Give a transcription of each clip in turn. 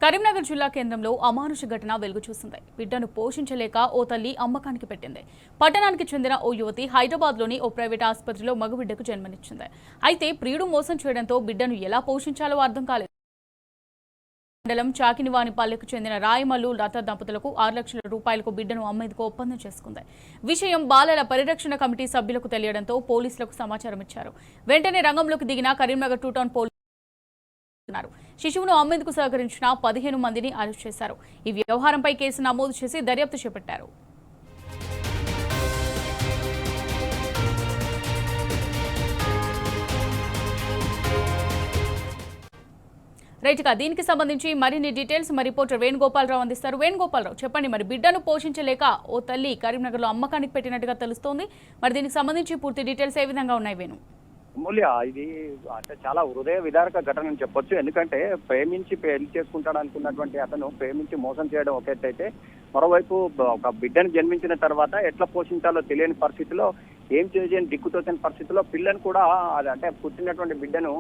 కరీంనగర్ జిల్లా కేంద్రంలో అమానుష ఘటన వెలుగు చూసింది. బిడ్డను పోషించలేక ఓ తల్లి అమ్మకానికి పెట్టింది. పట్టణానికి చెందిన ఓ యువతి హైదరాబాద్లోని ఓ ప్రైవేట్ ఆసుపత్రిలో మగబిడ్డకు జన్మనిచ్చింది. అయితే ప్రియుడు మోసం చేయడంతో బిడ్డను ఎలా పోషించాలో అర్థం కాలేదు. మండలం చాకినివానిపల్లెకు చెందిన రాయమల్లు లత దంపతులకు 6 లక్షల రూపాయలకు బిడ్డను అమ్మేందుకు ఒప్పందం చేసుకుంది. విషయం బాలల పరిరక్షణ కమిటీ సభ్యులకు తెలియడంతో పోలీసులకు సమాచారం ఇచ్చారు. వెంటనే రంగంలోకి దిగిన కరీంనగర్ 2 టౌన్ పోలీసులు శిశువును అమ్మేందుకు సహకరించిన 15 మందిని అరెస్ట్ చేశారు. ఈ వ్యవహారంపై కేసు నమోదు చేసి దర్యాప్తు చేపట్టారు. రైట్గా దీనికి సంబంధించి మరిన్ని డీటెయిల్స్ మా రిపోర్టర్ వేణుగోపాలరావు అందిస్తారు. వేణుగోపాలరావు, చెప్పండి, మరి బిడ్డను పోషించలేక ఓ తల్లి కరీంనగర్లో అమ్మకానికి పెట్టినట్టుగా తెలుస్తోంది. మరి దీనికి సంబంధించి పూర్తి డీటెయిల్స్ ఏ విధంగా ఉన్నాయి వేణు? మూల్య, ఇది అంటే చాలా హృదయ విదారక ఘటన అని చెప్పొచ్చు. ఎందుకంటే ప్రేమించి పెళ్లి చేసుకుంటాడు అనుకున్నటువంటి అతను ప్రేమించి మోసం చేయడం ఒక ఎత్తు అయితే, మరోవైపు ఒక బిడ్డను జన్మించిన తర్వాత ఎట్లా పోషించాలో తెలియని పరిస్థితిలో, ఏం చేయని దిక్కుతోచని పరిస్థితిలో పిల్లని కూడా అంటే పుట్టినటువంటి బిడ్డను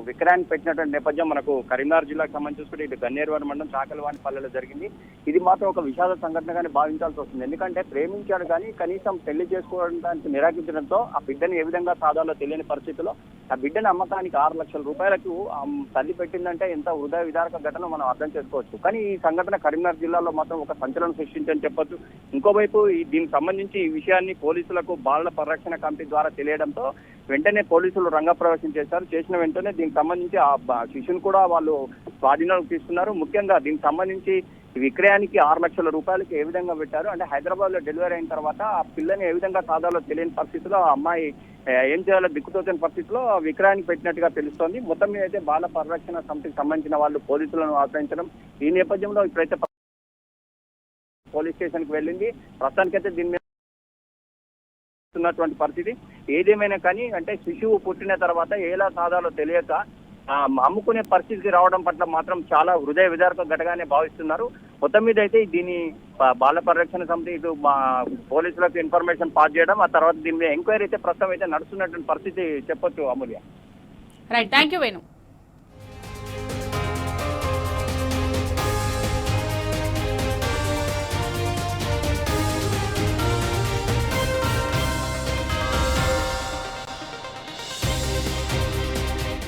విక్రయానికి పెట్టినటువంటి నేపథ్యం మనకు కరీంనగర్ జిల్లాకు సంబంధించి చూసుకుంటే ఇది గన్నేరువారి మండలం చాకలవాని పల్లెలో జరిగింది. ఇది మాత్రం ఒక విషాద సంఘటనగానే భావించాల్సి వస్తుంది. ఎందుకంటే ప్రేమించాడు కానీ కనీసం పెళ్లి చేసుకోవడానికి నిరాకరించడంతో ఆ బిడ్డను ఏ విధంగా సాధాలో తెలియని పరిస్థితిలో ఆ బిడ్డను అమ్మకానికి 6 లక్షల రూపాయలకు తల్లి పెట్టిందంటే ఎంత హృదయ విదారక ఘటన మనం అర్థం చేసుకోవచ్చు. కానీ ఈ సంఘటన కరీంనగర్ జిల్లాలో మాత్రం ఒక సంచలనం సృష్టించని చెప్పొచ్చు. ఇంకోవైపు దీనికి సంబంధించి ఈ విషయాన్ని పోలీసులకు బాలల పరిరక్షణ కమిటీ ద్వారా తెలియడంతో వెంటనే పోలీసులు రంగప్రవేశం చేశారు. చేసిన వెంటనే దీనికి సంబంధించి ఆ శిశువును కూడా వాళ్ళు స్వాధీనంలోకి తీసుకున్నారు. ముఖ్యంగా దీనికి సంబంధించి విక్రయానికి 6 లక్షల రూపాయలకి ఏ విధంగా పెట్టారు అంటే, హైదరాబాద్ లో డెలివరీ అయిన తర్వాత ఆ పిల్లని ఏ విధంగా సాధాలో తెలియని పరిస్థితిలో ఆ అమ్మాయి ఏం చేయాలో దిక్కుతోచని పరిస్థితిలో విక్రయానికి పెట్టినట్టుగా తెలుస్తోంది. మొత్తం మీద అయితే బాల పరిరక్షణ సమితికి సంబంధించిన వాళ్ళు పోలీసులను ఆశ్రయించడం, ఈ నేపథ్యంలో ఇప్పుడైతే పోలీస్ స్టేషన్ కి వెళ్ళింది. ప్రస్తుతానికైతే దీని మీద ఉన్నటువంటి పరిస్థితి. ఏదేమైనా కానీ అంటే శిశువు పుట్టిన తర్వాత ఎలా సాధాలో తెలియక అమ్ముకునే పరిస్థితికి రావడం పట్ల మాత్రం చాలా హృదయ విదారక ఘటనగానే భావిస్తున్నారు. మొత్తం మీద అయితే దీని బాల పరిరక్షణ సమితి ఇటు పోలీసులకు ఇన్ఫర్మేషన్ పాస్ చేయడం, ఆ తర్వాత దీని మీద ఎంక్వైరీ అయితే ప్రస్తుతం అయితే నడుస్తున్నటువంటి పరిస్థితి చెప్పొచ్చు. Amulya. Right, thank you Venu.